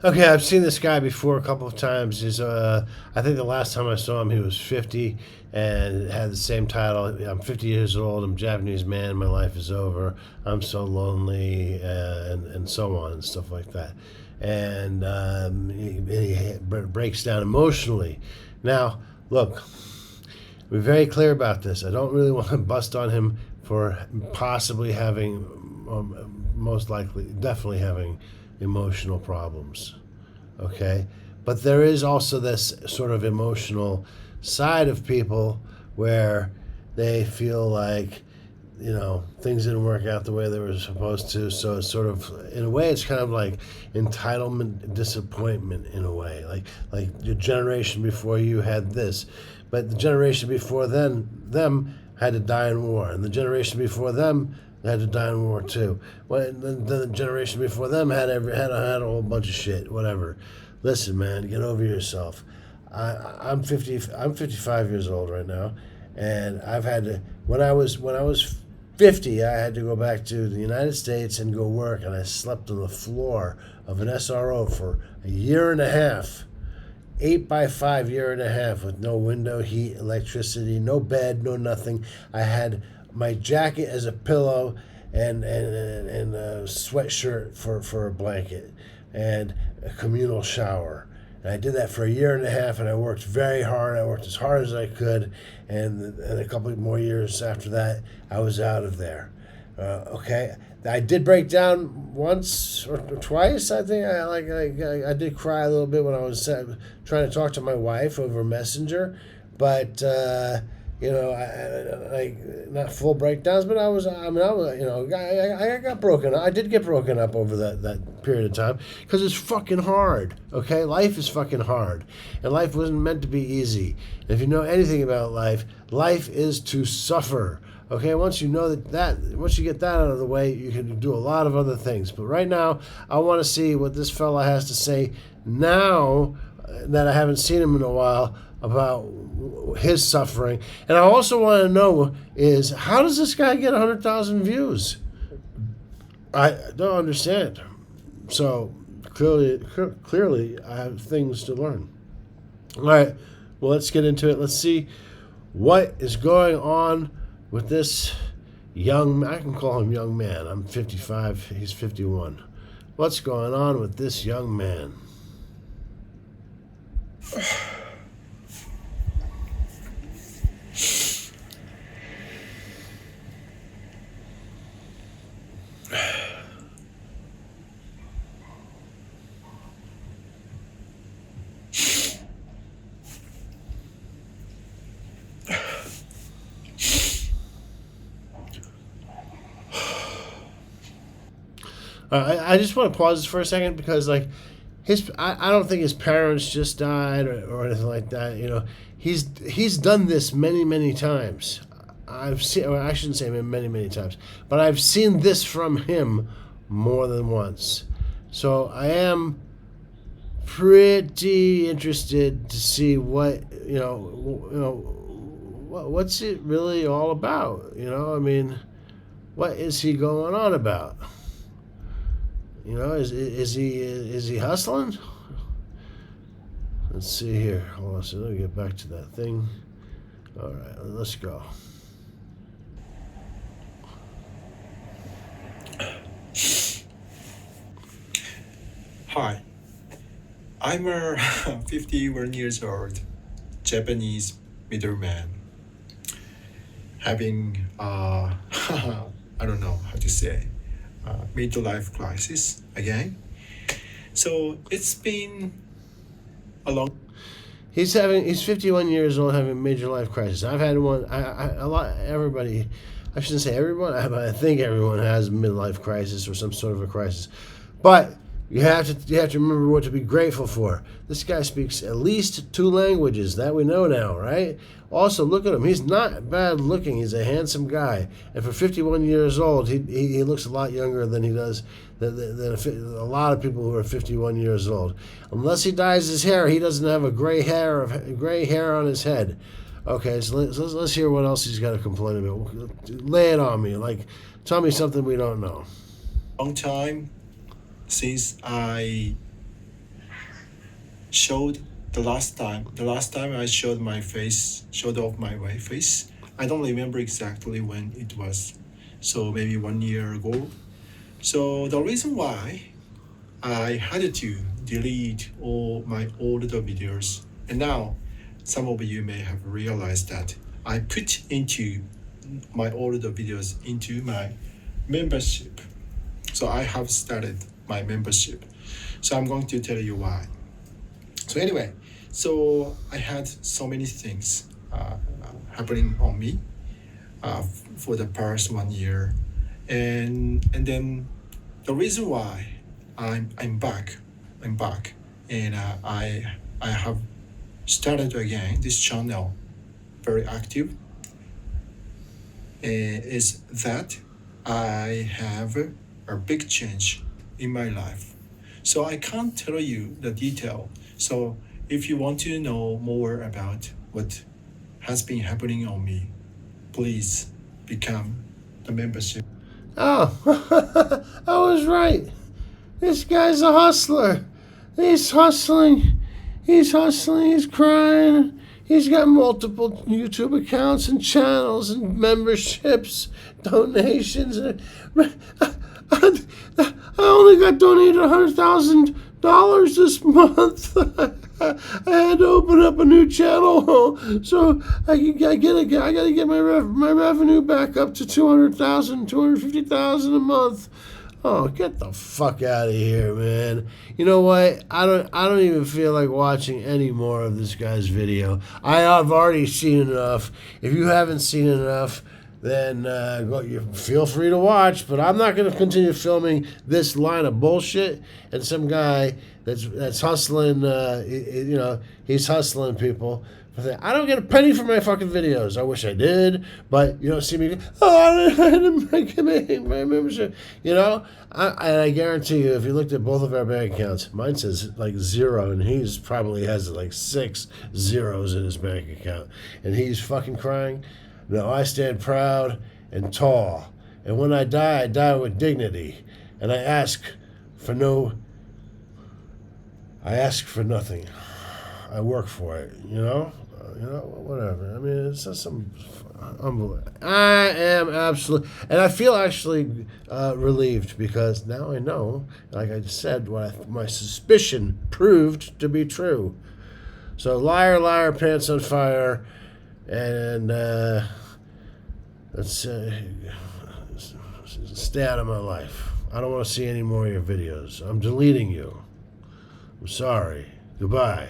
Okay, I've seen this guy before a couple of times. I think the last time I saw him, he was 50 and had the same title. I'm 50 years old. I'm a Japanese man. My life is over. I'm so lonely, and so on and stuff like that. And he breaks down emotionally. Now, look, we're very clear about this. I don't really want to bust on him for possibly having, most likely, definitely having emotional problems. Okay? But there is also this sort of emotional side of people where they feel like, things didn't work out the way they were supposed to. So it's sort of, in a way, it's kind of like entitlement, disappointment in a way. Like your generation before you had this, but the generation before them had to die in war, and the generation before them had to die in war too. Well, the generation before them had a whole bunch of shit. Whatever. Listen, man, get over yourself. I'm 50. I'm 55 years old right now, and I've had to. When I was 50, I had to go back to the United States and go work, and I slept on the floor of an SRO for a year and a half. 8 by 5 year and a half with no window, heat, electricity, no bed, no nothing. I had my jacket as a pillow and a sweatshirt for a blanket and a communal shower. And I did that for a year and a half, and I worked very hard. I worked as hard as I could, and a couple more years after that, I was out of there. Okay, I did break down once or twice. I think I did cry a little bit when I was trying to talk to my wife over Messenger, but not full breakdowns. But I got broken. I did get broken up over that period of time because it's fucking hard. Okay, life is fucking hard, and life wasn't meant to be easy. And if you know anything about life, life is to suffer. Okay, once you know once you get that out of the way, you can do a lot of other things. But right now, I want to see what this fella has to say now that I haven't seen him in a while about his suffering. And I also want to know is how does this guy get 100,000 views? I don't understand. So clearly, I have things to learn. All right, well, let's get into it. Let's see what is going on with this I can call him young man. I'm 55, he's 51. What's going on with this young man? I just want to pause this for a second because, like, I don't think his parents just died or anything like that. He's done this many times. I've seen, or I shouldn't say many times, but I've seen this from him more than once. So I am pretty interested to see what's it really all about. I mean, what is he going on about? Is he hustling? Let's see here. Hold on, so let me get back to that thing. All right, let's go. Hi, I'm a 51 years old Japanese middleman having I don't know how to say midlife crisis again. So it's been a long. He's 51 years old having a major life crisis. I've had one. A lot. Everybody. I shouldn't say everyone. I think everyone has a midlife crisis or some sort of a crisis, but you have to remember what to be grateful for. This guy speaks at least 2 languages that we know now, right? Also, look at him. He's not bad looking. He's a handsome guy, and for 51 years old, he looks a lot younger than he does than a lot of people who are 51 years old. Unless he dyes his hair, he doesn't have a gray hair on his head. Okay, so let's hear what else he's got to complain about. Lay it on me. Like, tell me something we don't know. Long time since I showed the last time I showed my face, showed off my face. I don't remember exactly when it was. So maybe 1 year ago. So the reason why I had to delete all my older videos, and now some of you may have realized that I put into my older videos into my membership. So I have started my membership. So I'm going to tell you why. So anyway, so I had so many things happening on me for the past 1 year, and then the reason why I'm back, and I have started again this channel, very active, is that I have a big change in my life. So I can't tell you the detail. So if you want to know more about what has been happening on me, please become the membership. Oh, I was right. This guy's a hustler. He's hustling. He's hustling. He's crying. He's got multiple YouTube accounts and channels and memberships, donations. I only got donated $100,000 this month. I had to open up a new channel so I gotta get my revenue back up to $250,000 a month. Oh, get the fuck out of here, man. You know what? I don't even feel like watching any more of this guy's video. I've already seen enough. If you haven't seen enough, then feel free to watch. But I'm not going to continue filming this line of bullshit. And some guy that's hustling, he's hustling people. I don't get a penny for my fucking videos. I wish I did, but you don't see me. Oh, I didn't make my membership. And I guarantee you, if you looked at both of our bank accounts, mine says like 0, and he's probably has like 6 zeros in his bank account, and he's fucking crying. No, I stand proud and tall, and when I die with dignity, and I ask for nothing. I work for it, whatever. I mean, it's just some unbelievable. I am absolutely, and I feel actually relieved because now I know, like I just said, my suspicion proved to be true. So liar, liar, pants on fire, and let's stay out of my life. I don't want to see any more of your videos. I'm deleting you. I'm sorry. Goodbye.